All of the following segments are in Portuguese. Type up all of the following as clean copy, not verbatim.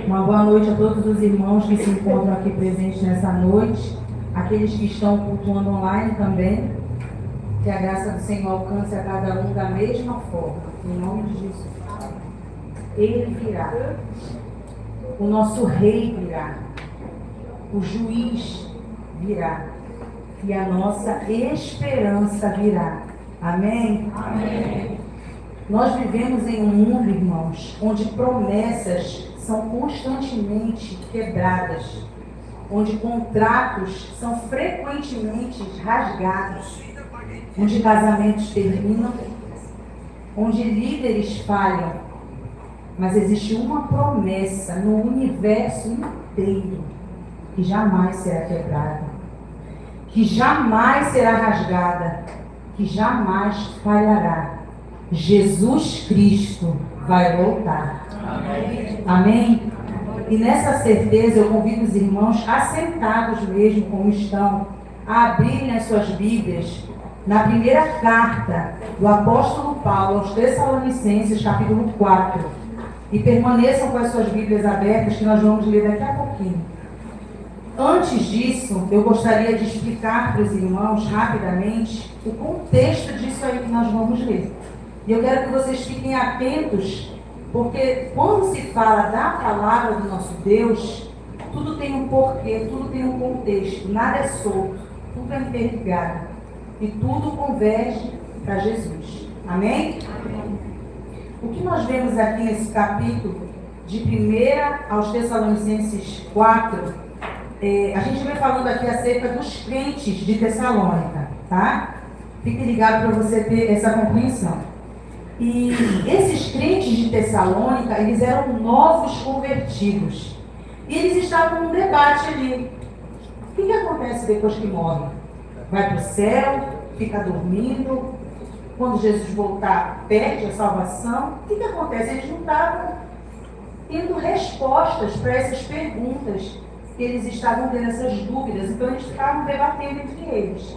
Uma boa noite a todos os irmãos que se encontram aqui presentes nessa noite, aqueles que estão cultuando online também. Que a graça do Senhor alcance a cada um da mesma forma, em nome de Jesus. Ele virá, o nosso rei virá, o juiz virá e a nossa esperança virá. Amém? Amém. Nós vivemos em um mundo, irmãos, onde promessas são constantemente quebradas, onde contratos são frequentemente rasgados, onde casamentos terminam, onde líderes falham, mas existe uma promessa no universo inteiro que jamais será quebrada, que jamais será rasgada, que jamais falhará. Jesus Cristo vai voltar. Amém. Amém? E nessa certeza eu convido os irmãos, assentados mesmo como estão, a abrirem as suas Bíblias na primeira carta do apóstolo Paulo aos Tessalonicenses, capítulo 4. E permaneçam com as suas Bíblias abertas, que nós vamos ler daqui a pouquinho. Antes disso, eu gostaria de explicar para os irmãos, rapidamente, o contexto disso aí que nós vamos ler. E eu quero que vocês fiquem atentos, porque quando se fala da palavra do nosso Deus, tudo tem um porquê, tudo tem um contexto, nada é solto, tudo é interligado. E tudo converge para Jesus. Amém? Amém. O que nós vemos aqui nesse capítulo, de 1 aos Tessalonicenses 4, a gente vem falando aqui acerca dos crentes de Tessalônica, tá? Fique ligado para você ter essa compreensão. E esses crentes de Tessalônica, eles eram novos convertidos. E eles estavam num debate ali. O que acontece depois que morre? Vai para o céu, fica dormindo. Quando Jesus voltar, perde a salvação. O que acontece? Eles não estavam tendo respostas para essas perguntas. Eles estavam tendo essas dúvidas. Então eles ficavam debatendo entre eles.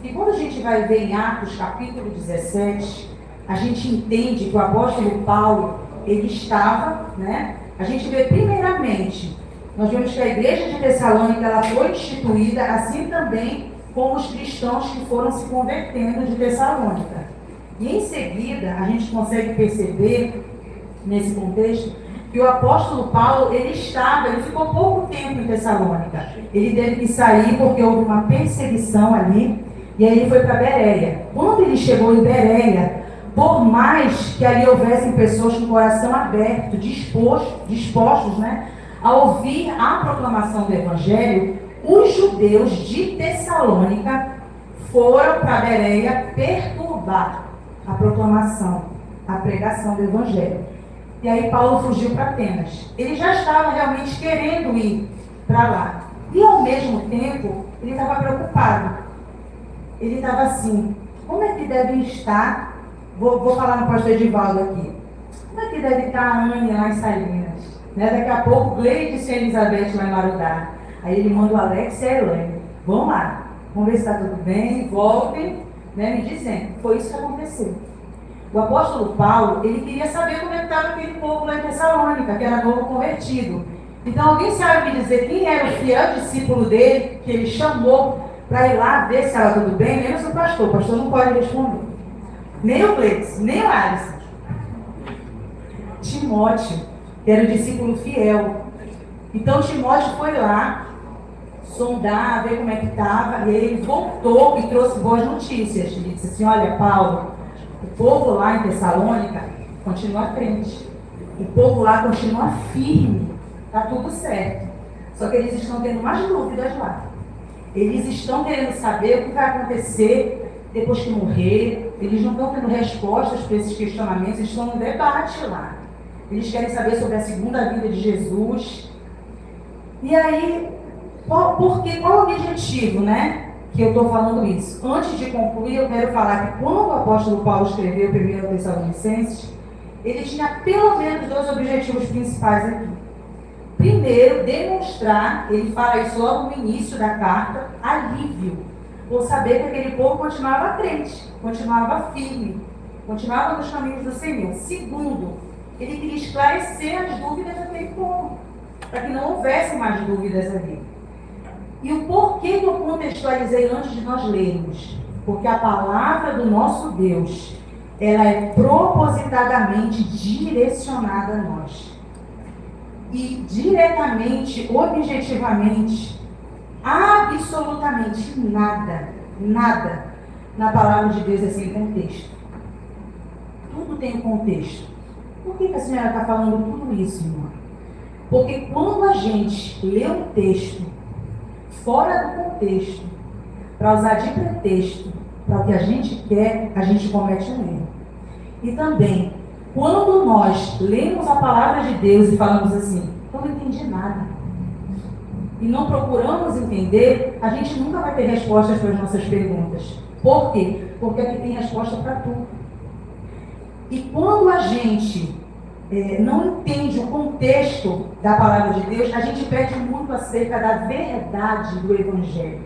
E quando a gente vai ver em Atos capítulo 17... a gente entende que o apóstolo Paulo, ele estava, né? A gente vê primeiramente, nós vemos que a igreja de Tessalônica, ela foi instituída, assim também como os cristãos que foram se convertendo de Tessalônica. E em seguida, a gente consegue perceber, nesse contexto, que o apóstolo Paulo, ele ficou pouco tempo em Tessalônica. Ele teve que sair porque houve uma perseguição ali, e aí ele foi para Bereia. Quando ele chegou em Bereia, por mais que ali houvessem pessoas com o coração aberto, dispostos, né, a ouvir a proclamação do Evangelho, os judeus de Tessalônica foram para Bereia perturbar a proclamação, a pregação do Evangelho. E aí Paulo fugiu para Atenas. Ele já estava realmente querendo ir para lá. E ao mesmo tempo, ele estava preocupado. Ele estava assim, como é que devem estar... Vou falar no pastor Edivaldo aqui. Como é que deve estar a Anne lá em Salinas? Né? Daqui a pouco, Gleice e Elizabeth lá em Marudá. Aí ele manda o Alex e a Elaine. Vamos lá. Vamos ver se está tudo bem. Voltem, né, me dizendo. Foi isso que aconteceu. O apóstolo Paulo, ele queria saber como é que estava aquele povo lá em Tessalônica, que era novo convertido. Então, alguém sabe me dizer quem era o fiel discípulo dele, que ele chamou para ir lá ver se estava tudo bem? Menos o pastor. O pastor não pode responder. Nem o Gleice, nem o Alisson. Timóteo, que era o discípulo fiel. Então Timóteo foi lá, sondar, ver como é que estava, e ele voltou e trouxe boas notícias. Ele disse assim, olha Paulo, o povo lá em Tessalônica continua crente. O povo lá continua firme. Está tudo certo. Só que eles estão tendo mais dúvidas lá. Eles estão querendo saber o que vai acontecer depois que morrer. Eles não estão tendo respostas para esses questionamentos, eles estão no debate lá. Eles querem saber sobre a segunda vinda de Jesus. E aí, qual o objetivo, né, que eu estou falando isso? Antes de concluir, eu quero falar que quando o apóstolo Paulo escreveu 1 Tessalonicenses, ele tinha pelo menos dois objetivos principais aqui. Primeiro, demonstrar, ele fala isso logo no início da carta, alívio, por saber que aquele povo continuava crente, continuava firme, continuava nos caminhos do Senhor. Segundo, ele queria esclarecer as dúvidas daquele povo. para que não houvesse mais dúvidas ali. E o porquê que eu contextualizei antes de nós lermos? Porque a palavra do nosso Deus, ela é propositadamente direcionada a nós. E diretamente, objetivamente, absolutamente nada na palavra de Deus é sem contexto. Tudo tem um contexto. Por que a senhora está falando tudo isso, irmã? Porque quando a gente lê um texto fora do contexto, para usar de pretexto para o que a gente quer, a gente comete um erro. E também, quando nós lemos a palavra de Deus e falamos assim, eu não entendi nada, e não procuramos entender, a gente nunca vai ter respostas para as nossas perguntas. Por quê? Porque aqui tem resposta para tudo. E quando a gente não entende o contexto da palavra de Deus, a gente perde muito acerca da verdade do Evangelho.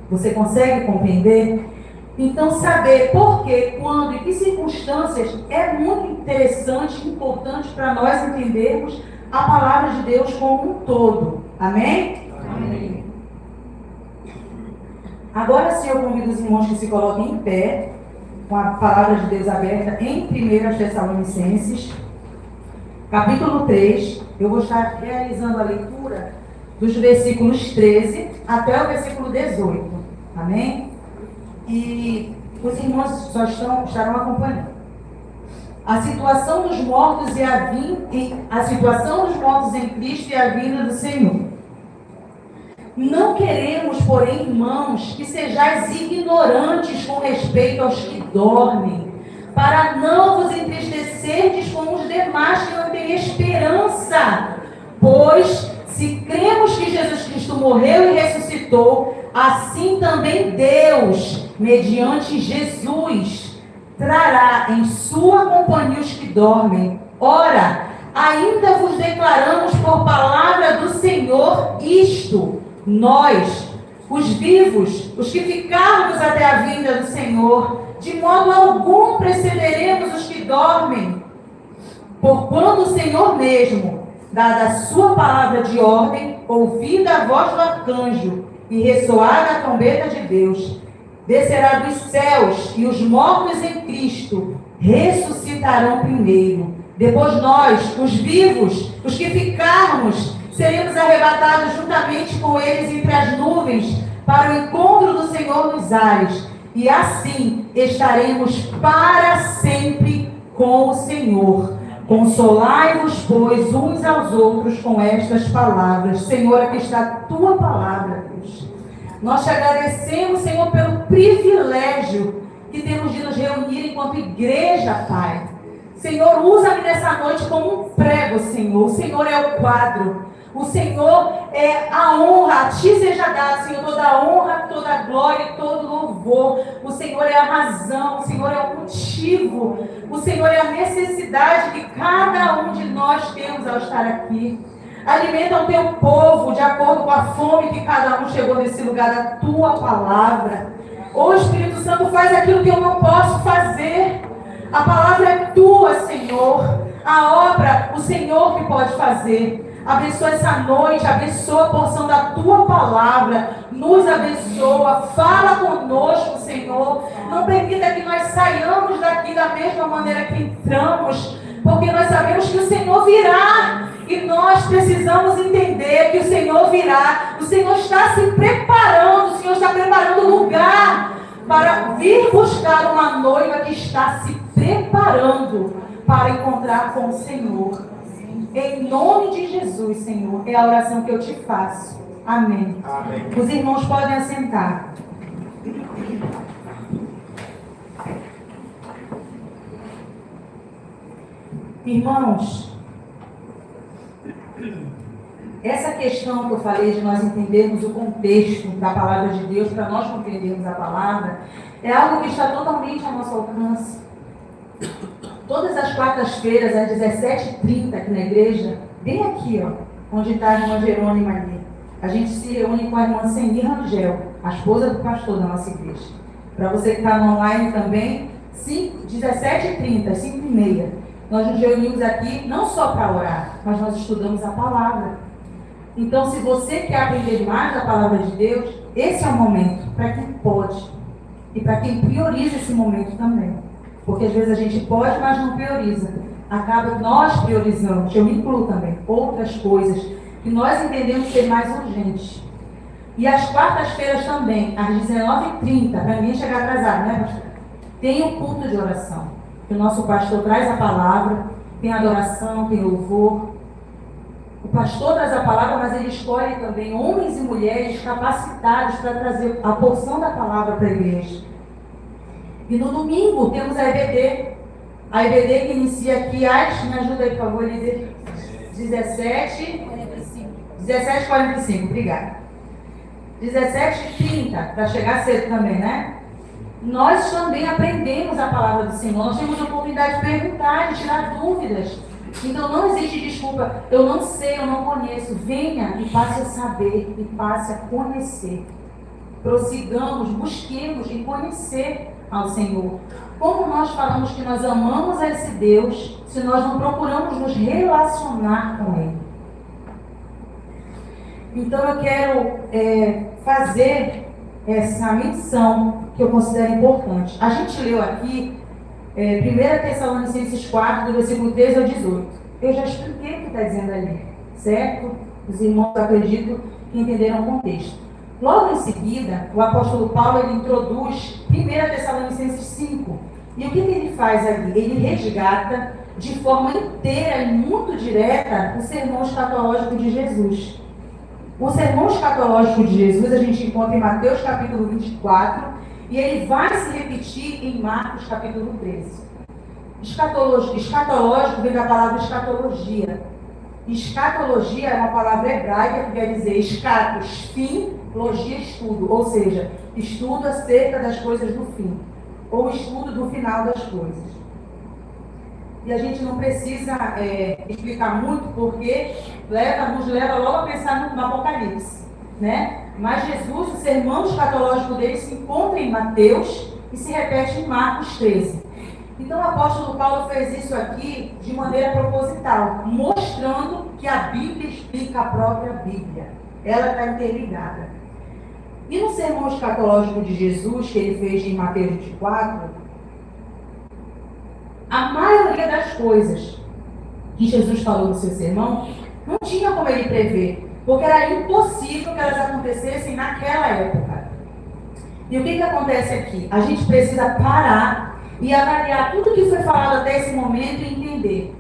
Você consegue compreender? Então, saber por quê, quando e que circunstâncias é muito interessante e importante para nós entendermos a palavra de Deus como um todo. Amém? Amém. Agora sim, eu convido os irmãos que se coloquem em pé, com a palavra de Deus aberta em 1 Tessalonicenses, capítulo 3. Eu vou estar realizando a leitura dos versículos 13 até o versículo 18. Amém? E os irmãos só estarão acompanhando. A situação dos mortos a situação dos mortos em Cristo e a vinda do Senhor. Não queremos, porém, irmãos, que sejais ignorantes com respeito aos que dormem, para não vos entristecerdes como os demais que não têm esperança. Pois, se cremos que Jesus Cristo morreu e ressuscitou, assim também Deus, mediante Jesus, trará em sua companhia os que dormem. Ora, ainda vos declaramos por palavra do Senhor isto: nós, os vivos, os que ficarmos até a vinda do Senhor, de modo algum precederemos os que dormem. Porquanto o Senhor mesmo, dada a sua palavra de ordem, ouvida a voz do arcanjo e ressoada a trombeta de Deus, descerá dos céus, e os mortos em Cristo ressuscitarão primeiro. Depois nós, os vivos, os que ficarmos, seremos arrebatados juntamente com eles entre as nuvens, para o encontro do Senhor nos ares, e assim estaremos para sempre com o Senhor. Consolai-vos, pois, uns aos outros com estas palavras. Senhor, aqui está a tua palavra, Deus. Nós te agradecemos, Senhor, pelo privilégio que temos de nos reunir enquanto igreja, Pai. Senhor, usa-me nessa noite como um prego, Senhor. O Senhor é o quadro. O Senhor é a honra. A ti seja dado, Senhor, toda a honra, toda a glória e todo louvor. O Senhor é a razão, o Senhor é o motivo. O Senhor é a necessidade que cada um de nós temos ao estar aqui. Alimenta o teu povo de acordo com a fome que cada um chegou nesse lugar da tua palavra. Ô Espírito Santo, faz aquilo que eu não posso fazer. A palavra é tua, Senhor. A obra, o Senhor que pode fazer. Abençoa essa noite, abençoa a porção da tua palavra, nos abençoa, fala conosco, Senhor. Não permita que nós saiamos daqui da mesma maneira que entramos, porque nós sabemos que o Senhor virá e nós precisamos entender que o Senhor virá. O Senhor está se preparando, o Senhor está preparando o lugar para vir buscar uma noiva que está se preparando para encontrar com o Senhor. Em nome de Jesus, Senhor, é a oração que eu te faço. Amém. Amém. Os irmãos podem assentar. Irmãos, essa questão que eu falei de nós entendermos o contexto da palavra de Deus, para nós compreendermos a palavra, é algo que está totalmente ao nosso alcance. Todas as quartas-feiras, às 17h30, aqui na igreja, bem aqui, ó, onde está a irmã Jerônima ali, a gente se reúne com a irmã Senir Rangel, a esposa do pastor da nossa igreja. Para você que está no online também, 17h30, 5h30, nós nos reunimos aqui não só para orar, mas nós estudamos a palavra. Então, se você quer aprender mais da palavra de Deus, esse é o momento para quem pode e para quem prioriza esse momento também. Porque às vezes a gente pode, mas não prioriza. Acaba que nós priorizamos, eu me incluo também, outras coisas que nós entendemos ser mais urgentes. E às quartas-feiras também, às 19h30, para ninguém chegar atrasado, né, pastor? Tem o culto de oração. Que o nosso pastor traz a palavra, tem adoração, tem louvor. O pastor traz a palavra, mas ele escolhe também homens e mulheres capacitados para trazer a porção da palavra para a igreja. E no domingo temos a EBD. A EBD que inicia aqui às, me ajuda aí, por favor, 17h45, obrigada. 17h30, para chegar cedo também, né? Nós também aprendemos a palavra do Senhor. Nós temos a oportunidade de perguntar, de tirar dúvidas. Então não existe desculpa, eu não sei, eu não conheço. Venha e passe a saber, e passe a conhecer. Prossigamos, busquemos em conhecer ao Senhor. Como nós falamos que nós amamos a esse Deus, se nós não procuramos nos relacionar com Ele? Então eu quero fazer essa menção que eu considero importante. A gente leu aqui 1 Tessalonicenses 4, do versículo 13 ao 18. Eu já expliquei o que está dizendo ali, certo? Os irmãos, eu acredito, que entenderam o contexto. Logo em seguida, o apóstolo Paulo ele introduz 1 Tessalonicenses 5. E o que ele faz ali? Ele resgata de forma inteira e muito direta o sermão escatológico de Jesus. O sermão escatológico de Jesus a gente encontra em Mateus capítulo 24 e ele vai se repetir em Marcos capítulo 13. Escatológico vem da palavra escatologia. Escatologia é uma palavra hebraica que quer dizer escatos, fim, logia, estudo. Ou seja, estudo acerca das coisas do fim. Ou estudo do final das coisas. E a gente não precisa explicar muito porque nos leva logo a pensar no Apocalipse, né? Mas Jesus, o sermão escatológico dele se encontra em Mateus e se repete em Marcos 13. Então o apóstolo Paulo fez isso aqui de maneira proposital, mostrando que a Bíblia explica a própria Bíblia. Ela está interligada. E no sermão escatológico de Jesus, que ele fez em Mateus 24, a maioria das coisas que Jesus falou no seu sermão não tinha como ele prever, porque era impossível que elas acontecessem naquela época. E o que acontece aqui? A gente precisa parar e avaliar tudo que foi falado até esse momento e entender.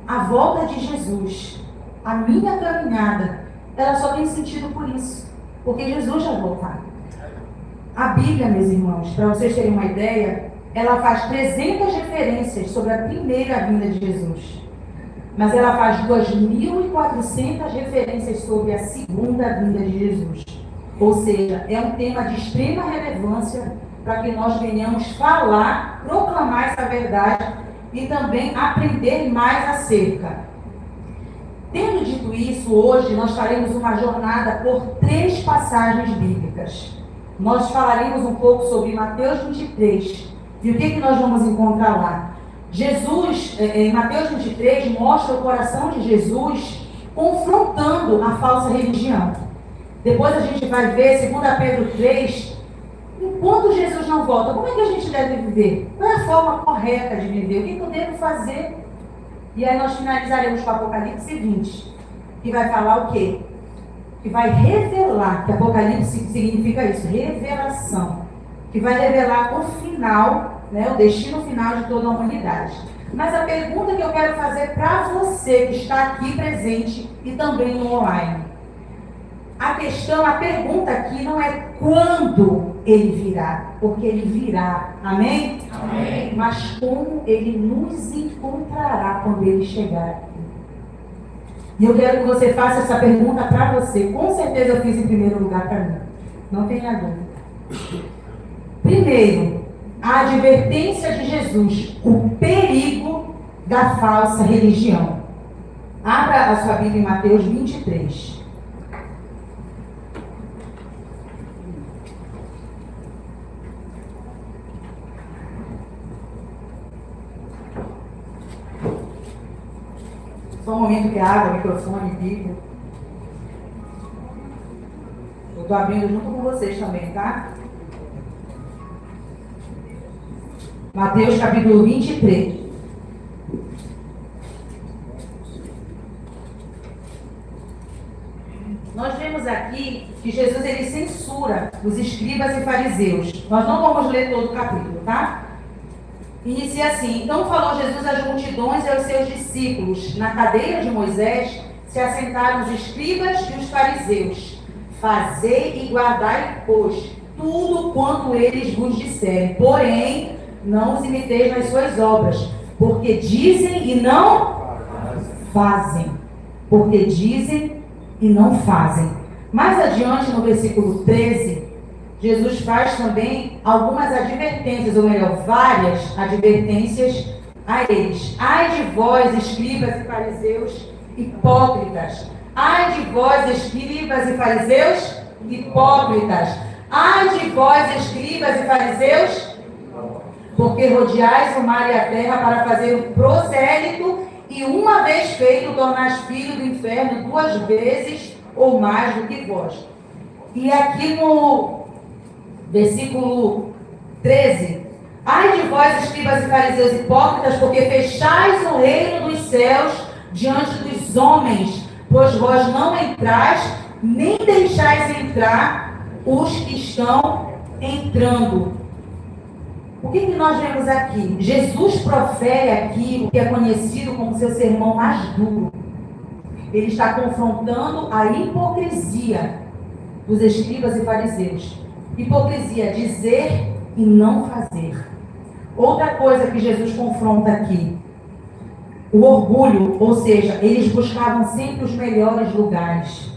A volta de Jesus, a minha caminhada, ela só tem sentido por isso, porque Jesus já voltar. A Bíblia, meus irmãos, para vocês terem uma ideia, ela faz 300 referências sobre a primeira vinda de Jesus. Mas ela faz 2.400 referências sobre a segunda vinda de Jesus. Ou seja, é um tema de extrema relevância para que nós venhamos falar, proclamar essa verdade e também aprender mais acerca. Tendo dito isso, hoje nós faremos uma jornada por 3 passagens bíblicas. Nós falaremos um pouco sobre Mateus 23. E o que nós vamos encontrar lá? Jesus, em Mateus 23, mostra o coração de Jesus confrontando a falsa religião. Depois a gente vai ver, 2 Pedro 3, enquanto Jesus não volta, como é que a gente deve viver? Qual é a forma correta de viver? O que eu devo fazer? E aí nós finalizaremos com Apocalipse 20, que vai falar o quê? Que vai revelar, que Apocalipse significa isso, revelação. Que vai revelar o final, né, o destino final de toda a humanidade. Mas a pergunta que eu quero fazer para você que está aqui presente e também no online. A pergunta aqui não é quando ele virá, porque ele virá, amém? Amém. Mas como ele nos encontrará quando ele chegar aqui. E eu quero que você faça essa pergunta para você. Com certeza eu fiz em primeiro lugar para mim. Não tenha dúvida. Primeiro, a advertência de Jesus, o perigo da falsa religião. Abra a sua Bíblia em Mateus 23. Só um momento que água, microfone, Bíblia. Eu estou abrindo junto com vocês também, tá? Mateus capítulo 23. Nós vemos aqui que Jesus ele censura os escribas e fariseus. Nós não vamos ler todo o capítulo, tá? Inicia assim: então falou Jesus às multidões e aos seus discípulos. Na cadeira de Moisés se assentaram os escribas e os fariseus. Fazei e guardai, pois, tudo quanto eles vos disserem. Porém, não os imiteis nas suas obras, porque dizem e não fazem. Porque dizem e não fazem. Mais adiante, no versículo 13, Jesus faz também algumas advertências, ou melhor, várias advertências a eles. Ai de vós, escribas e fariseus hipócritas. Ai de vós, escribas e fariseus hipócritas. Ai de vós, escribas e fariseus, porque rodeais o mar e a terra para fazer o prosélito, e uma vez feito, tornais filho do inferno 2 vezes ou mais do que vós. E aqui no versículo 13: ai de vós, escribas e fariseus hipócritas, porque fechais o reino dos céus diante dos homens, pois vós não entrais, nem deixais entrar os que estão entrando. O que nós vemos aqui? Jesus profere aqui o que é conhecido como seu sermão mais duro. Ele está confrontando a hipocrisia dos escribas e fariseus. Hipocrisia, dizer e não fazer. Outra coisa que Jesus confronta aqui: o orgulho, ou seja, eles buscavam sempre os melhores lugares.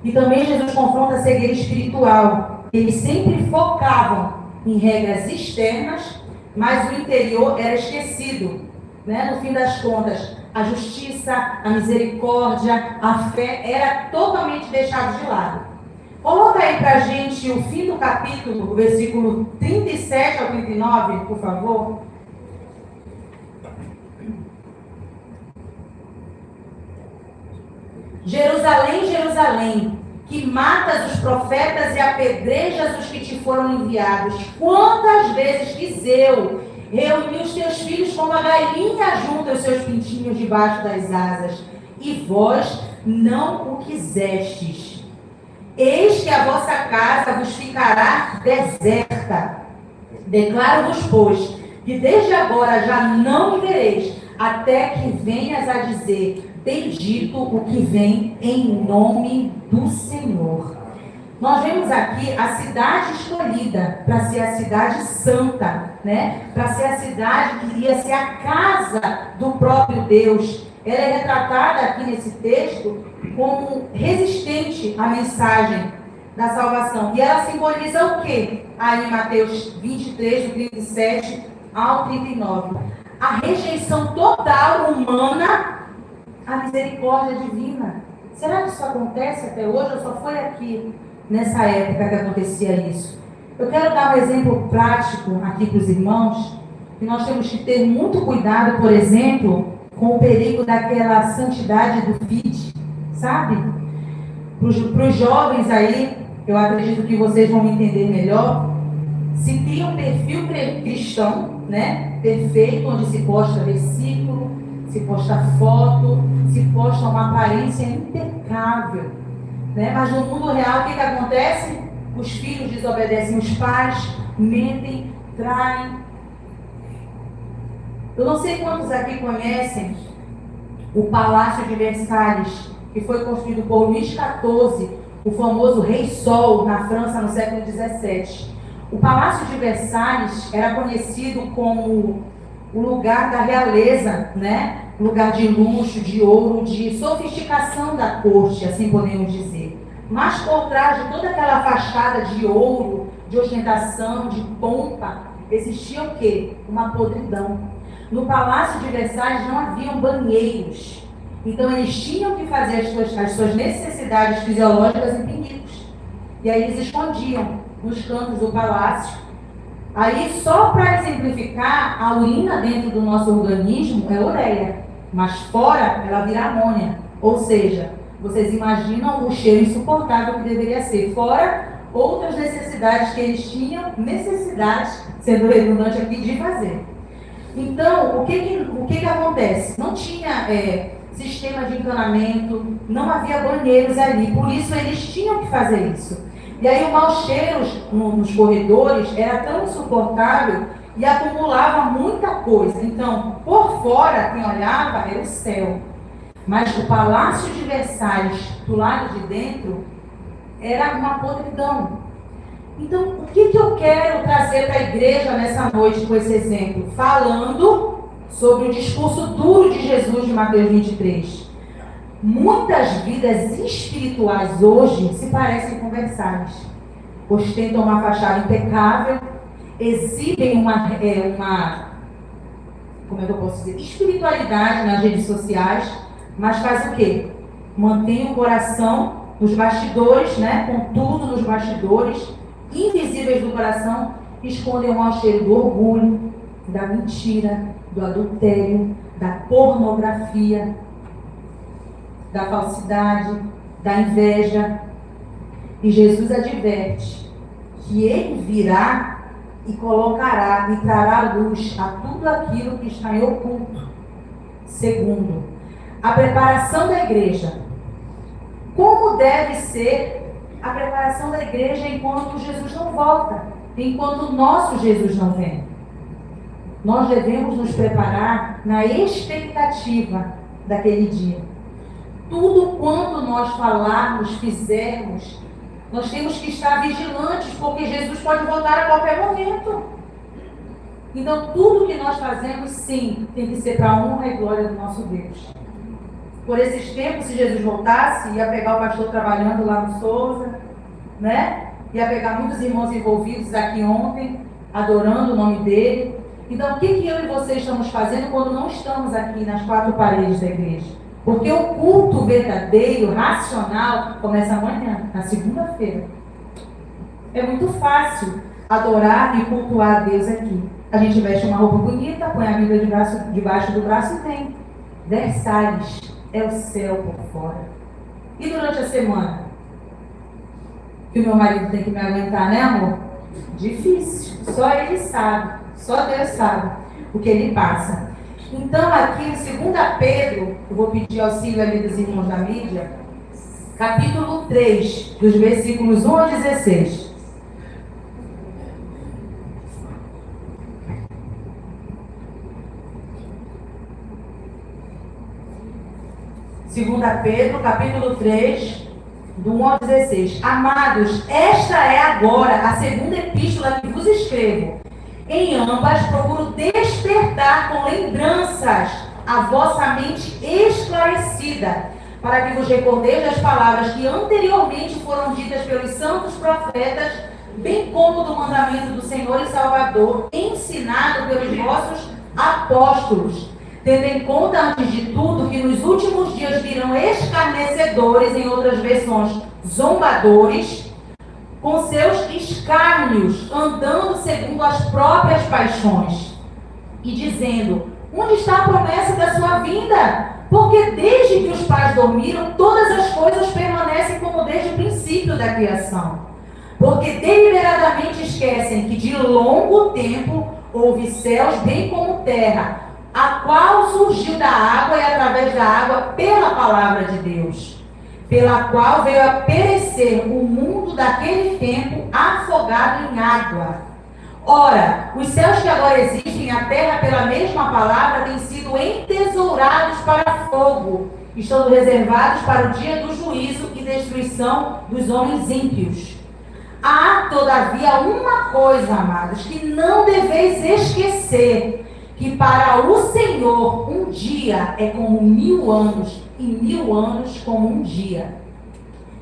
E também Jesus confronta a cegueira espiritual. Eles sempre focavam em regras externas, mas o interior era esquecido. No fim das contas, a justiça, a misericórdia, a fé era totalmente deixado de lado. Coloca aí pra gente o fim do capítulo, o versículo 37 ao 39, por favor. Jerusalém, Jerusalém, que matas os profetas e apedrejas os que te foram enviados. Quantas vezes quis eu reunir os teus filhos como a galinha junta os seus pintinhos debaixo das asas, e vós não o quisestes. Eis que a vossa casa vos ficará deserta. Declaro-vos, pois, que desde agora já não me vereis, até que venhas a dizer: bendito o que vem em nome do Senhor. Nós vemos aqui a cidade escolhida para ser a cidade santa, para ser a cidade que iria ser a casa do próprio Deus. Ela é retratada aqui nesse texto como resistente à mensagem da salvação. E ela simboliza o quê? Aí em Mateus 23, do 37 ao 39. A rejeição total humana à misericórdia divina. Será que isso acontece até hoje ou só foi aqui, nessa época, que acontecia isso? Eu quero dar um exemplo prático aqui para os irmãos, que nós temos que ter muito cuidado, por exemplo, com o perigo daquela santidade do feed, sabe? Para os jovens aí, eu acredito que vocês vão me entender melhor. Se cria um perfil cristão, perfeito, onde se posta versículo, se posta foto, se posta uma aparência impecável, mas no mundo real o que acontece? Os filhos desobedecem os pais, mentem, traem. Eu não sei quantos aqui conhecem o Palácio de Versalhes, que foi construído por Luís XIV, o famoso Rei Sol, na França, no século XVII. O Palácio de Versalhes era conhecido como o lugar da realeza, lugar de luxo, de ouro, de sofisticação da corte, assim podemos dizer. Mas por trás de toda aquela fachada de ouro, de ostentação, de pompa, existia o quê? Uma podridão. No Palácio de Versalhes não haviam banheiros. Então eles tinham que fazer as suas necessidades fisiológicas em pinitos. E aí eles escondiam nos cantos do palácio. Aí, só para exemplificar, a urina dentro do nosso organismo é ureia, mas fora ela vira amônia. Ou seja, Vocês imaginam o cheiro insuportável que deveria ser, fora outras necessidades que eles tinham, necessidades, sendo redundante aqui, de fazer. Então, o que acontece? Não tinha sistema de encanamento, não havia banheiros ali, por isso eles tinham que fazer isso. E aí o mau cheiro nos corredores era tão insuportável e acumulava muita coisa. Então, por fora, quem olhava era o céu. Mas o palácio de Versalhes, do lado de dentro, era uma podridão. Então, o que eu quero trazer para a igreja nessa noite com esse exemplo? Falando sobre o discurso duro de Jesus de Mateus 23. Muitas vidas espirituais hoje se parecem com Versalhes. Ostentam uma fachada impecável, exibem uma como é que eu posso dizer, espiritualidade nas redes sociais, mas faz o quê? Mantém o coração nos bastidores, né? Com tudo nos bastidores, invisíveis do coração, escondem o mau cheiro do orgulho, da mentira, do adultério, da pornografia, da falsidade, da inveja. E Jesus adverte que ele virá e colocará e trará luz a tudo aquilo que está em oculto. Segundo, a preparação da igreja. Como deve ser a preparação da igreja enquanto Jesus não volta, enquanto o nosso Jesus não vem? Nós devemos nos preparar na expectativa daquele dia. Tudo quanto nós falarmos, fizermos, nós temos que estar vigilantes, porque Jesus pode voltar a qualquer momento. Então, tudo que nós fazemos, sim, tem que ser para a honra e glória do nosso Deus. Por esses tempos, se Jesus voltasse, ia pegar o pastor trabalhando lá no Souza, né? Ia pegar muitos irmãos envolvidos aqui ontem, adorando o nome dele. Então, o que eu e você estamos fazendo quando não estamos aqui nas quatro paredes da igreja? Porque o culto verdadeiro, racional, começa amanhã, na segunda-feira. É muito fácil adorar e cultuar a Deus aqui. A gente veste uma roupa bonita, põe a Bíblia debaixo do braço e vem. Versalhes é o céu por fora. E durante a semana? Que o meu marido tem que me aguentar, né, amor? Difícil. Só ele sabe. Só Deus sabe o que ele passa. Então, aqui em 2 Pedro, eu vou pedir auxílio ali dos irmãos da mídia, capítulo 3, dos versículos 1 a 16. Segunda Pedro, capítulo 3, do 1 ao 16. Amados, esta é agora a segunda epístola que vos escrevo. Em ambas procuro despertar com lembranças a vossa mente esclarecida, para que vos recordeis das palavras que anteriormente foram ditas pelos santos profetas, bem como do mandamento do Senhor e Salvador, ensinado pelos vossos apóstolos, tendo em conta, antes de tudo, que nos últimos dias virão escarnecedores, em outras versões, zombadores, com seus escárnios, andando segundo as próprias paixões, e dizendo: onde está a promessa da sua vinda? Porque desde que os pais dormiram, todas as coisas permanecem como desde o princípio da criação. Porque deliberadamente esquecem que de longo tempo houve céus bem como terra, a qual surgiu da água e através da água pela palavra de Deus, pela qual veio a perecer o mundo daquele tempo afogado em água. Ora, os céus que agora existem, a terra pela mesma palavra, têm sido entesourados para fogo, estando reservados para o dia do juízo e destruição dos homens ímpios. Há, todavia, uma coisa, amados, que não deveis esquecer, que para o Senhor um dia é como 1000 anos, e 1000 anos como um dia.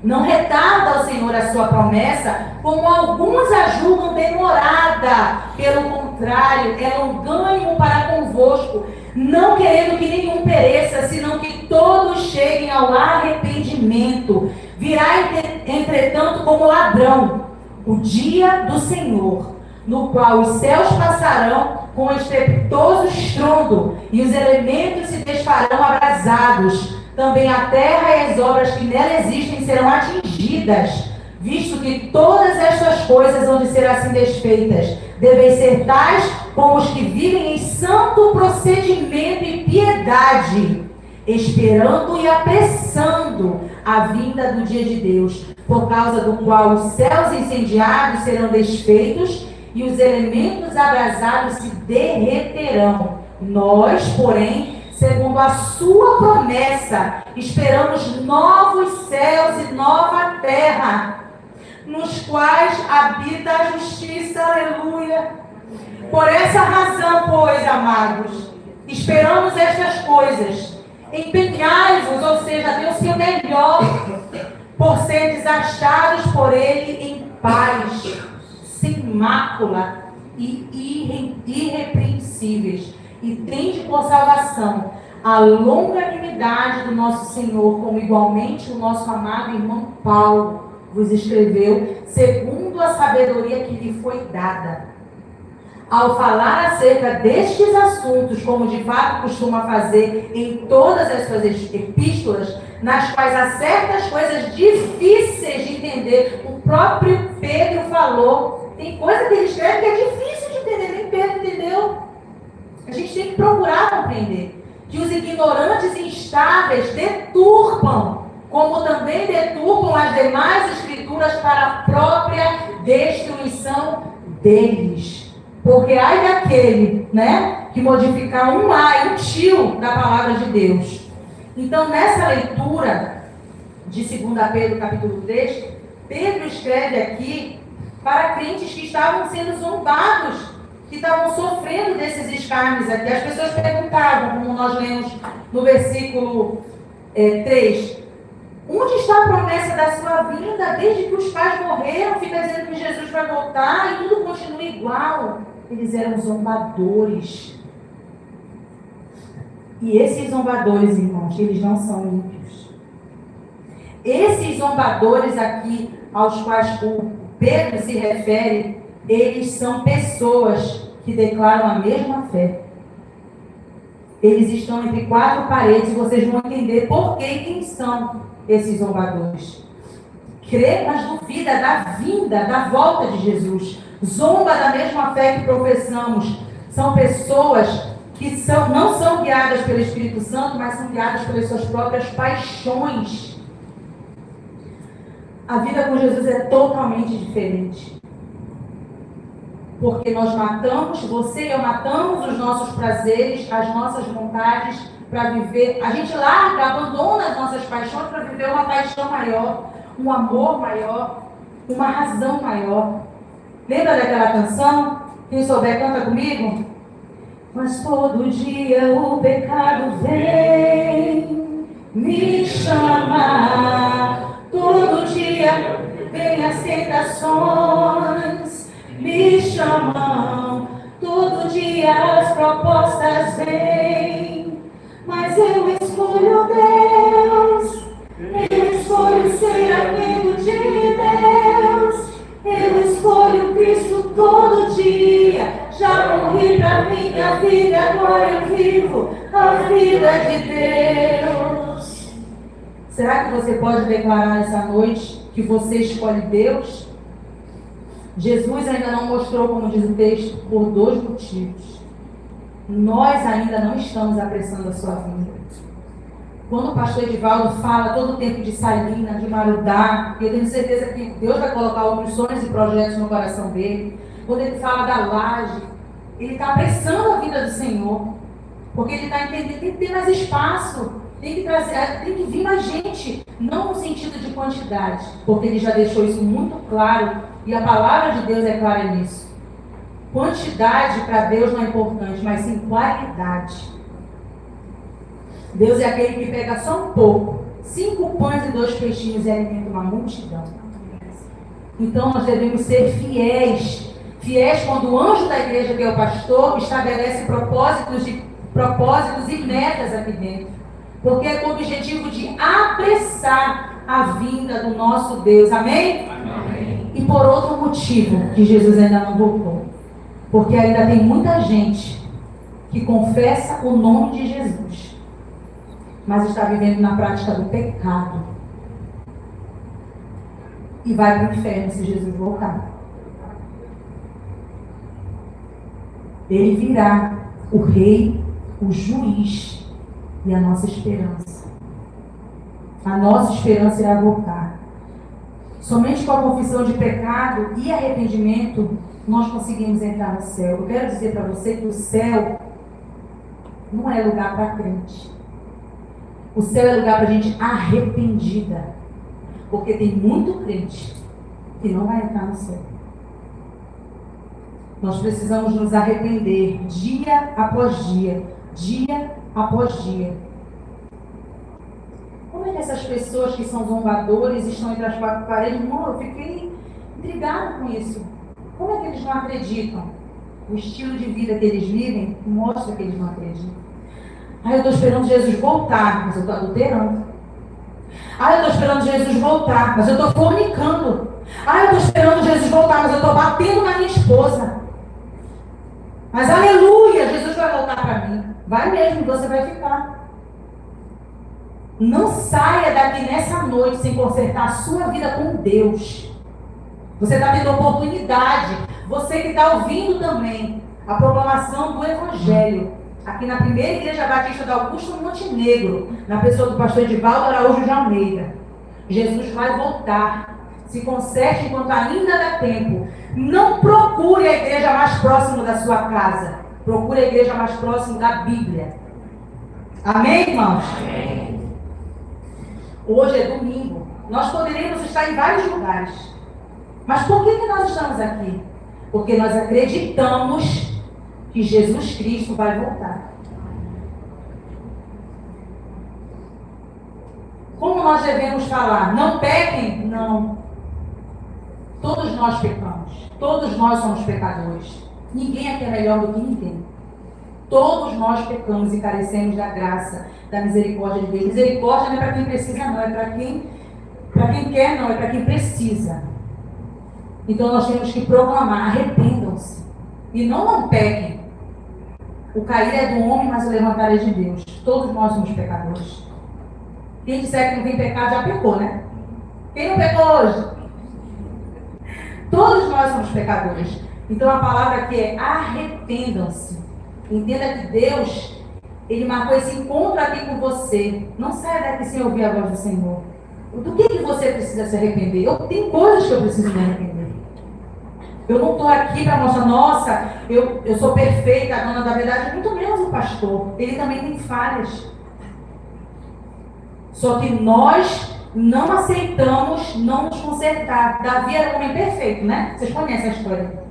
Não retarda ao Senhor a sua promessa, como alguns a julgam demorada. Pelo contrário, é longânimo para convosco, não querendo que nenhum pereça, senão que todos cheguem ao arrependimento. Virá, entretanto, como ladrão o dia do Senhor, no qual os céus passarão com estrepitoso estrondo, e os elementos se desfarão abrasados. também a terra e as obras que nela existem serão atingidas, visto que todas estas coisas hão de ser assim desfeitas. Devem ser tais como os que vivem em santo procedimento e piedade, esperando e apressando a vinda do dia de Deus, por causa do qual os céus incendiados serão desfeitos e os elementos abrasados se derreterão. Nós, porém, segundo a sua promessa, esperamos novos céus e nova terra, nos quais habita a justiça. Aleluia. Por essa razão, pois, amados, esperamos estas coisas. Empenhai-vos, ou seja, dê o seu melhor, por seres achados por ele em paz, sem mácula e irrepreensíveis, e tende por salvação a longanimidade do nosso Senhor, como igualmente o nosso amado irmão Paulo vos escreveu, segundo a sabedoria que lhe foi dada. Ao falar acerca destes assuntos, como de fato costuma fazer em todas as suas epístolas, nas quais há certas coisas difíceis de entender, o próprio Pedro falou. Tem coisa que ele escreve que é difícil de entender, nem Pedro entendeu. A gente tem que procurar compreender que os ignorantes e instáveis deturpam, como também deturpam as demais escrituras para a própria destruição deles. Porque ai daquele, que modificar um ai, um tio da palavra de Deus. Então, nessa leitura de 2 Pedro, capítulo 3, Pedro escreve aqui para crentes que estavam sendo zombados, que estavam sofrendo desses escárnios aqui. As pessoas perguntavam, como nós lemos no versículo 3, onde está a promessa da sua vinda? Desde que os pais morreram, fica dizendo que Jesus vai voltar e tudo continua igual. Eles eram zombadores. E esses zombadores, irmãos, eles não são ímpios. Esses zombadores aqui, aos quais o Pedro se refere, eles são pessoas que declaram a mesma fé. Eles estão entre quatro paredes e vocês vão entender por que e quem são esses zombadores. Crê, mas duvida da vinda, da volta de Jesus. Zomba da mesma fé que professamos. São pessoas que não são guiadas pelo Espírito Santo, mas são guiadas pelas suas próprias paixões. A vida com Jesus é totalmente diferente. Porque nós matamos, você e eu matamos os nossos prazeres, as nossas vontades para viver. A gente larga, abandona as nossas paixões para viver uma paixão maior, um amor maior, uma razão maior. Lembra daquela canção? Quem souber, canta comigo. Mas todo dia o pecado vem me chamar. Todo dia vem as tentações me chamam. Todo dia as propostas vêm. Mas eu escolho Deus. Eu escolho ser amigo de Deus. Eu escolho Cristo todo dia. Já morri pra minha vida, agora eu vivo a vida de Deus. Será que você pode declarar essa noite que você escolhe Deus? Jesus ainda não mostrou, como diz o texto, por 2 motivos. Nós ainda não estamos apressando a sua vinda. Quando o pastor Edivaldo fala todo o tempo de Salina, de Marudá, eu tenho certeza que Deus vai colocar outros sonhos e projetos no coração dele. Quando ele fala da laje, ele está apressando a vida do Senhor. Porque ele está entendendo que tem que ter mais espaço, tem que vir mais gente. Não no sentido de quantidade, porque ele já deixou isso muito claro e a palavra de Deus é clara nisso. Quantidade para Deus não é importante, mas sim qualidade. Deus é aquele que pega só um pouco, 5 pães e 2 peixinhos e alimenta uma multidão. Então nós devemos ser fiéis. Fiéis quando o anjo da igreja, que é o pastor, estabelece propósitos e metas aqui dentro. Porque é com o objetivo de apressar a vinda do nosso Deus. Amém? Amém. E por outro motivo, que Jesus ainda não voltou. Porque ainda tem muita gente que confessa o nome de Jesus, mas está vivendo na prática do pecado. E vai para o inferno se Jesus voltar. Ele virá, o rei, o juiz e a nossa esperança. A nossa esperança irá voltar. Somente com a confissão de pecado e arrependimento nós conseguimos entrar no céu. Eu quero dizer para você que o céu não é lugar para crente. O céu é lugar para gente arrependida. Porque tem muito crente que não vai entrar no céu. Nós precisamos nos arrepender dia após dia, dia após dia. Como é que essas pessoas que são zombadores estão entre as quatro paredes? Irmão, eu fiquei intrigado com isso. Como é que eles não acreditam? O estilo de vida que eles vivem mostra que eles não acreditam. Eu estou esperando Jesus voltar, mas eu estou adulterando. Eu estou esperando Jesus voltar, mas eu estou fornicando. Eu estou esperando Jesus voltar, mas eu estou batendo na minha esposa. Mas aleluia, Jesus vai voltar para mim. Vai mesmo, você vai ficar. Não saia daqui nessa noite sem consertar a sua vida com Deus. Você está tendo oportunidade. Você que está ouvindo também a proclamação do Evangelho. Aqui na primeira igreja batista da Augusto Montenegro, na pessoa do pastor Edivaldo Araújo de Almeida. Jesus vai voltar. Se conserte enquanto ainda dá tempo. Não procure a igreja mais próxima da sua casa. Procure a igreja mais próxima da Bíblia. Amém, irmãos? Amém. Hoje é domingo. Nós poderíamos estar em vários lugares. Mas por que nós estamos aqui? Porque nós acreditamos que Jesus Cristo vai voltar. Como nós devemos falar? Não pequem? Não. Todos nós pecamos. Todos nós somos pecadores. Ninguém aqui é melhor do que ninguém. Todos nós pecamos e carecemos da graça, da misericórdia de Deus. Misericórdia não é para quem precisa, não. É para quem quer, não. É para quem precisa. Então nós temos que proclamar. Arrependam-se. E não pequem. O cair é do homem, mas o levantar é de Deus. Todos nós somos pecadores. Quem disser que não tem pecado já pecou, né? Quem não pecou hoje? Todos nós somos pecadores. Então a palavra aqui é arrependam-se. Entenda que Deus, Ele marcou esse encontro aqui com você. Não saia daqui sem ouvir a voz do Senhor. Do que você precisa se arrepender? Eu tenho coisas que eu preciso me arrepender. Eu não estou aqui para mostrar, nossa, eu sou perfeita, a dona da verdade. Muito menos o pastor. Ele também tem falhas. Só que nós não aceitamos não nos consertar. Davi era um homem perfeito, né? Vocês conhecem a história.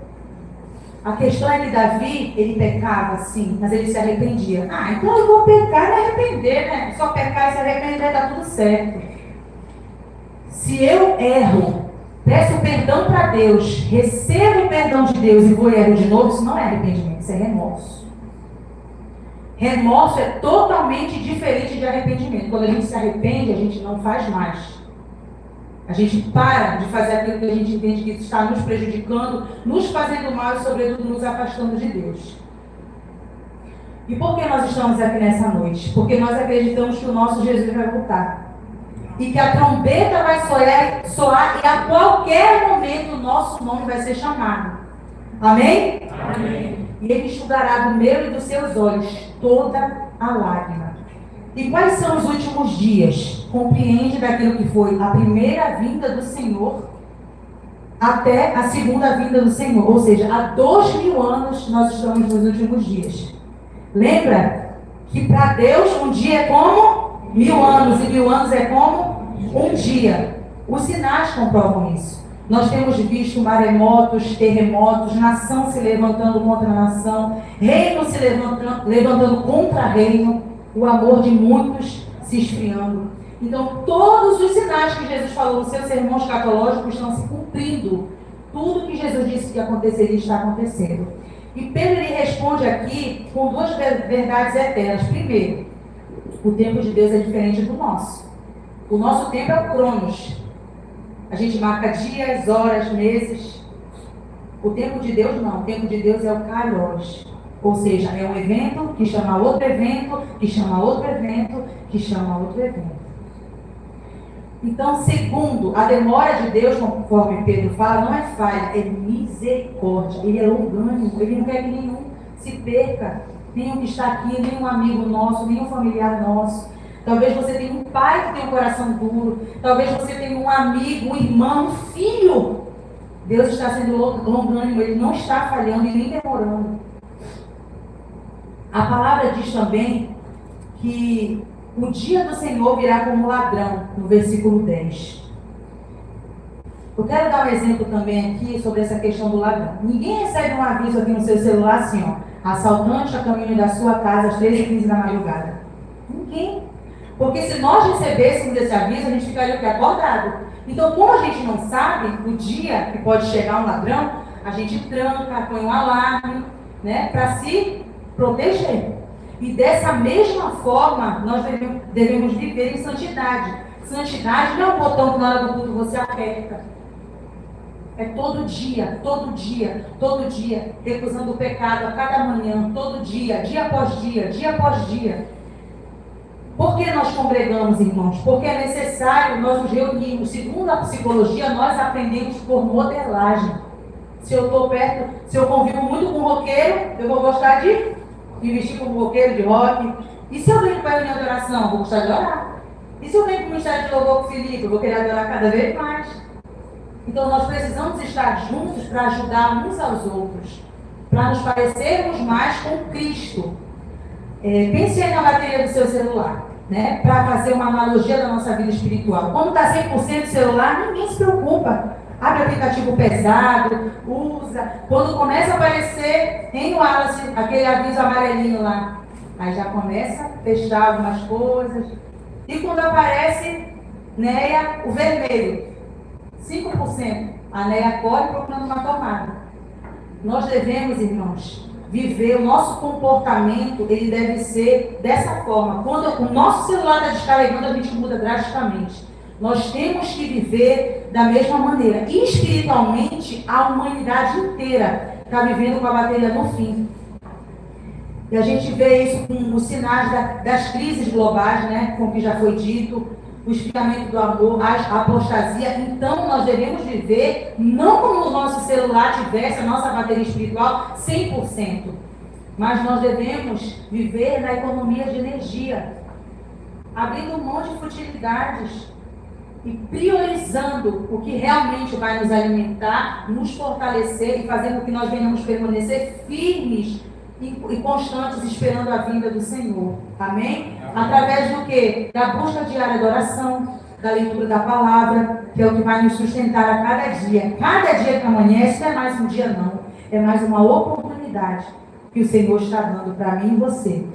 A questão é que Davi, ele pecava, sim, mas ele se arrependia. Então eu vou pecar e me arrepender, né? Só pecar e se arrepender, está tudo certo. Se eu erro, peço perdão para Deus, recebo o perdão de Deus e vou e erro de novo, isso não é arrependimento, isso é remorso. Remorso é totalmente diferente de arrependimento. Quando a gente se arrepende, a gente não faz mais. A gente para de fazer aquilo que a gente entende que está nos prejudicando, nos fazendo mal e, sobretudo, nos afastando de Deus. E por que nós estamos aqui nessa noite? Porque nós acreditamos que o nosso Jesus vai voltar. E que a trombeta vai soar e a qualquer momento o nosso nome vai ser chamado. Amém? Amém. E Ele enxugará do meu e dos seus olhos toda a lágrima. E quais são os últimos dias? Compreende daquilo que foi a primeira vinda do Senhor até a segunda vinda do Senhor. Ou seja, há 2000 anos nós estamos nos últimos dias. Lembra que para Deus um dia é como 1000 anos e 1000 anos é como um dia. Os sinais comprovam isso. Nós temos visto maremotos, terremotos, nação se levantando contra nação, reino se levantando contra reino, o amor de muitos se esfriando. Então, todos os sinais que Jesus falou no seu sermão escatológico estão se cumprindo. Tudo que Jesus disse que aconteceria está acontecendo. E Pedro ele responde aqui com duas verdades eternas. Primeiro, o tempo de Deus é diferente do nosso. O nosso tempo é o Cronos. A gente marca dias, horas, meses. O tempo de Deus não. O tempo de Deus é o Kairos. Ou seja, é um evento que chama outro evento, que chama outro evento, que chama outro evento. Então, segundo, a demora de Deus, conforme Pedro fala, não é falha, é misericórdia. Ele é longânimo, ele não quer que nenhum se perca, nenhum que está aqui, nenhum amigo nosso, nenhum familiar nosso. Talvez você tenha um pai que tem um coração duro, talvez você tenha um amigo, um irmão, um filho. Deus está sendo longânimo, ele não está falhando e nem demorando. A palavra diz também que o dia do Senhor virá como ladrão, no versículo 10. Eu quero dar um exemplo também aqui sobre essa questão do ladrão. Ninguém recebe um aviso aqui no seu celular assim, ó, assaltante a caminho da sua casa às 13h15 da madrugada. Ninguém. Porque se nós recebêssemos esse aviso, a gente ficaria aqui acordado. Então, como a gente não sabe o dia que pode chegar um ladrão, a gente tranca, põe um alarme, né, para se proteger. E dessa mesma forma, nós devemos viver em santidade. Santidade não é um botão que na hora do culto você aperta. É todo dia, todo dia, todo dia, recusando o pecado a cada manhã, todo dia, dia após dia, dia após dia. Por que nós congregamos, irmãos? Porque é necessário nós nos reunirmos. Segundo a psicologia, nós aprendemos por modelagem. Se eu estou perto, se eu convivo muito com um roqueiro, eu vou gostar de me vestir como roqueiro de rock. E se eu venho para a reunião de oração, eu vou gostar de orar. E se eu venho para o ministério de louvor com o Felipe, eu vou querer adorar cada vez mais. Então nós precisamos estar juntos para ajudar uns aos outros, para nos parecermos mais com Cristo. Pense aí na bateria do seu celular, né? Para fazer uma analogia da nossa vida espiritual. Quando está 100% celular, ninguém se preocupa. Abre aplicativo pesado, usa. Quando começa a aparecer em Wallace, aquele aviso amarelinho lá, aí já começa a testar algumas coisas. E quando aparece, Neia, o vermelho, 5%, a Neia corre procurando uma tomada. Nós devemos, irmãos, viver o nosso comportamento, ele deve ser dessa forma. Quando o nosso celular está descarregando, a gente muda drasticamente. Nós temos que viver da mesma maneira. E espiritualmente, a humanidade inteira está vivendo com a bateria no fim. E a gente vê isso com os sinais das crises globais, né? Com o que já foi dito, o esfriamento do amor, a apostasia. Então, nós devemos viver, não como o nosso celular tivesse a nossa bateria espiritual 100%, mas nós devemos viver na economia de energia, abrindo mão de futilidades e priorizando o que realmente vai nos alimentar, nos fortalecer e fazer com que nós venhamos permanecer firmes e constantes esperando a vinda do Senhor. Amém? Através do quê? Da busca diária da oração, da leitura da palavra, que é o que vai nos sustentar a cada dia. Cada dia que amanhece não é mais um dia não, é mais uma oportunidade que o Senhor está dando para mim e você.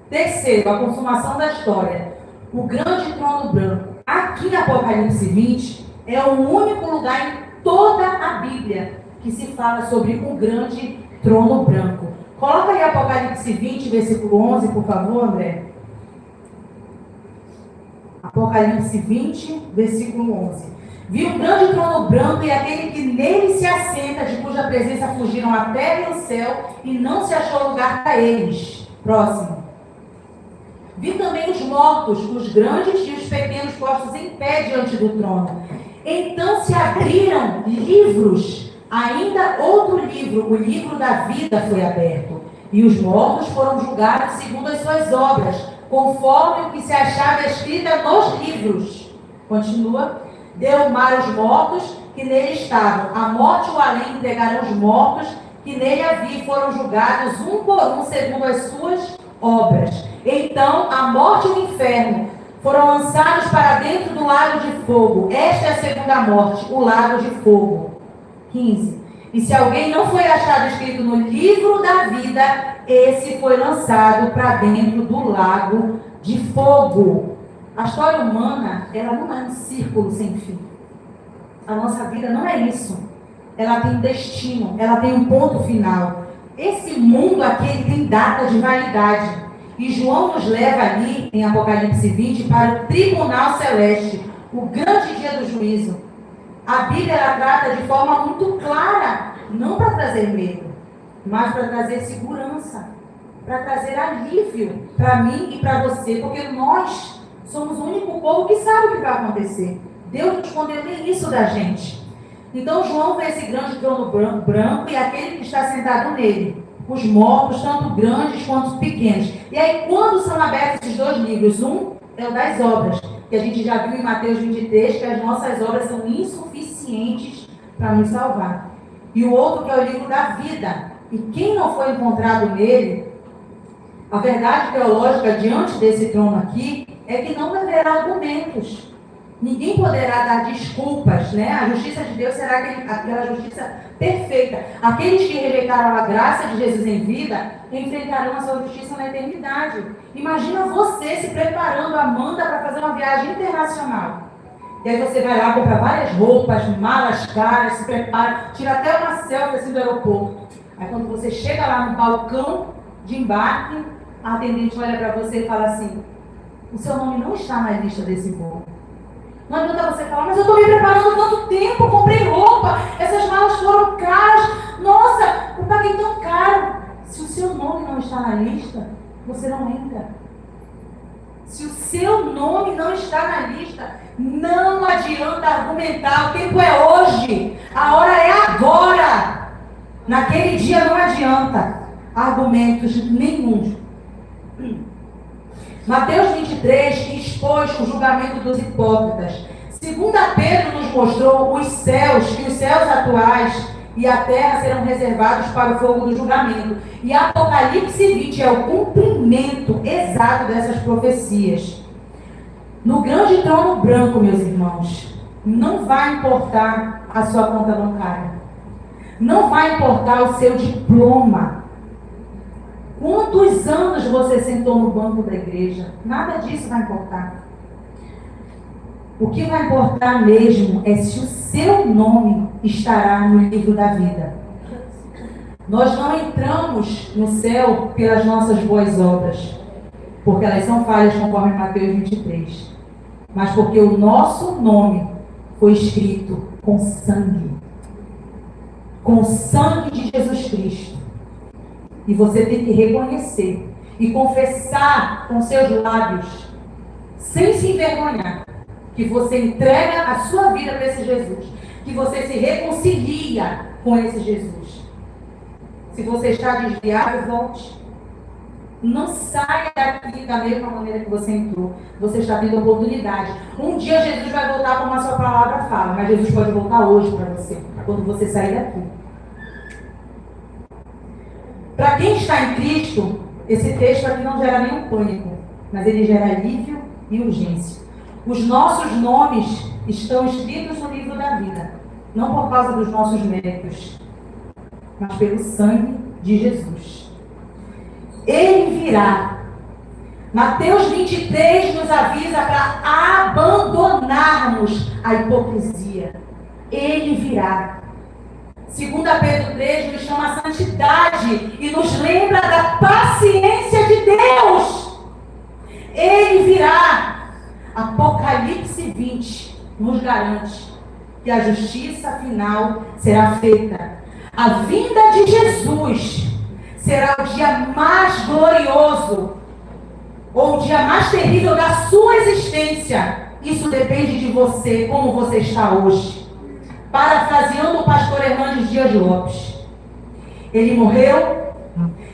Terceiro, a consumação da história. O grande trono branco. Aqui em Apocalipse 20, é o único lugar em toda a Bíblia que se fala sobre o grande trono branco. Coloca aí Apocalipse 20, versículo 11, por favor, André. Apocalipse 20, versículo 11. Vi um grande trono branco e aquele que nele se assenta, de cuja presença fugiram a terra e o céu, e não se achou lugar para eles. Próximo. Vi também os mortos, os grandes e os pequenos postos em pé diante do trono. Então se abriram livros, ainda outro livro, o livro da vida foi aberto. E os mortos foram julgados segundo as suas obras, conforme o que se achava escrita nos livros. Continua. Deu mar aos mortos que nele estavam. A morte e o além entregaram os mortos que nele havia e foram julgados um por um segundo as suas obras. Então a morte e o inferno foram lançados para dentro do lago de fogo. Esta é a segunda morte, o lago de fogo. 15. E se alguém não foi achado escrito no livro da vida, esse foi lançado para dentro do lago de fogo. A história humana, ela não é um círculo sem fim. A nossa vida não é isso. Ela tem destino, ela tem um ponto final. Esse mundo aqui, ele tem data de validade. E João nos leva ali, em Apocalipse 20, para o tribunal celeste, o grande dia do juízo. A Bíblia, ela trata de forma muito clara não para trazer medo, mas para trazer segurança, para trazer alívio para mim e para você, porque nós somos o único povo que sabe o que vai acontecer. Deus não escondeu nem isso da gente. Então João vê esse grande trono branco e aquele que está sentado nele, os mortos, tanto grandes quanto pequenos. E aí, quando são abertos esses dois livros, um é o das obras, que a gente já viu em Mateus 23, que as nossas obras são insuficientes para nos salvar. E o outro que é o livro da vida. E quem não foi encontrado nele, a verdade teológica diante desse trono aqui, é que não haverá argumentos. Ninguém poderá dar desculpas, né? A justiça de Deus será aquela justiça perfeita. Aqueles que rejeitaram a graça de Jesus em vida, enfrentarão a sua justiça na eternidade. Imagina você se preparando, Amanda, para fazer uma viagem internacional. E aí você vai lá, compra várias roupas, malas caras, se prepara, tira até uma selfie assim do aeroporto. Aí quando você chega lá no balcão de embarque, a atendente olha para você e fala assim: o seu nome não está na lista desse voo. Não adianta você falar: mas eu estou me preparando há tanto tempo, comprei roupa, essas malas foram caras, nossa, eu paguei tão caro. Se o seu nome não está na lista, você não entra. Se o seu nome não está na lista, não adianta argumentar. O tempo é hoje, a hora é agora. Naquele dia não adianta argumentos nenhum. Mateus 23 expôs o julgamento dos hipócritas. Segunda Pedro nos mostrou os céus, que os céus atuais e a terra serão reservados para o fogo do julgamento. E Apocalipse 20 é o cumprimento exato dessas profecias. No grande trono branco, meus irmãos, não vai importar a sua conta bancária. Não vai importar o seu diploma. Quantos anos você sentou no banco da igreja? Nada disso vai importar. O que vai importar mesmo é se o seu nome estará no livro da vida. Nós não entramos no céu pelas nossas boas obras, porque elas são falhas, conforme Mateus 23. Mas porque o nosso nome foi escrito com sangue. Com o sangue de Jesus Cristo. E você tem que reconhecer e confessar com seus lábios, sem se envergonhar, que você entrega a sua vida para esse Jesus, que você se reconcilia com esse Jesus. Se você está desviado, volte. Não saia daqui da mesma maneira que você entrou. Você está tendo oportunidade. Um dia Jesus vai voltar como a sua palavra fala, mas Jesus pode voltar hoje para você, quando você sair daqui. Para quem está em Cristo, esse texto aqui não gera nenhum pânico, mas ele gera alívio e urgência. Os nossos nomes estão escritos no livro da vida, não por causa dos nossos méritos, mas pelo sangue de Jesus. Ele virá. Mateus 23 nos avisa para abandonarmos a hipocrisia. Ele virá. 2 Pedro 3 nos chama a santidade e nos lembra da paciência de Deus. Ele virá. Apocalipse 20 nos garante que a justiça final será feita. A vinda de Jesus será o dia mais glorioso, ou o dia mais terrível da sua existência. Isso depende de você, como você está hoje. Parafraseando o pastor Hernandes Dias Lopes, ele morreu,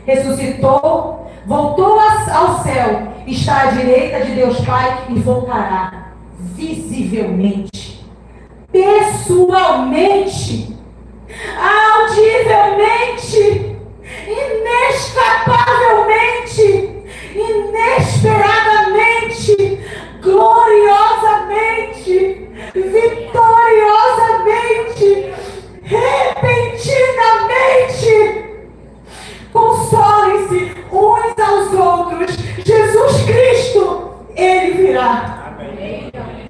ressuscitou, voltou ao céu, está à direita de Deus Pai e voltará visivelmente, pessoalmente, audivelmente.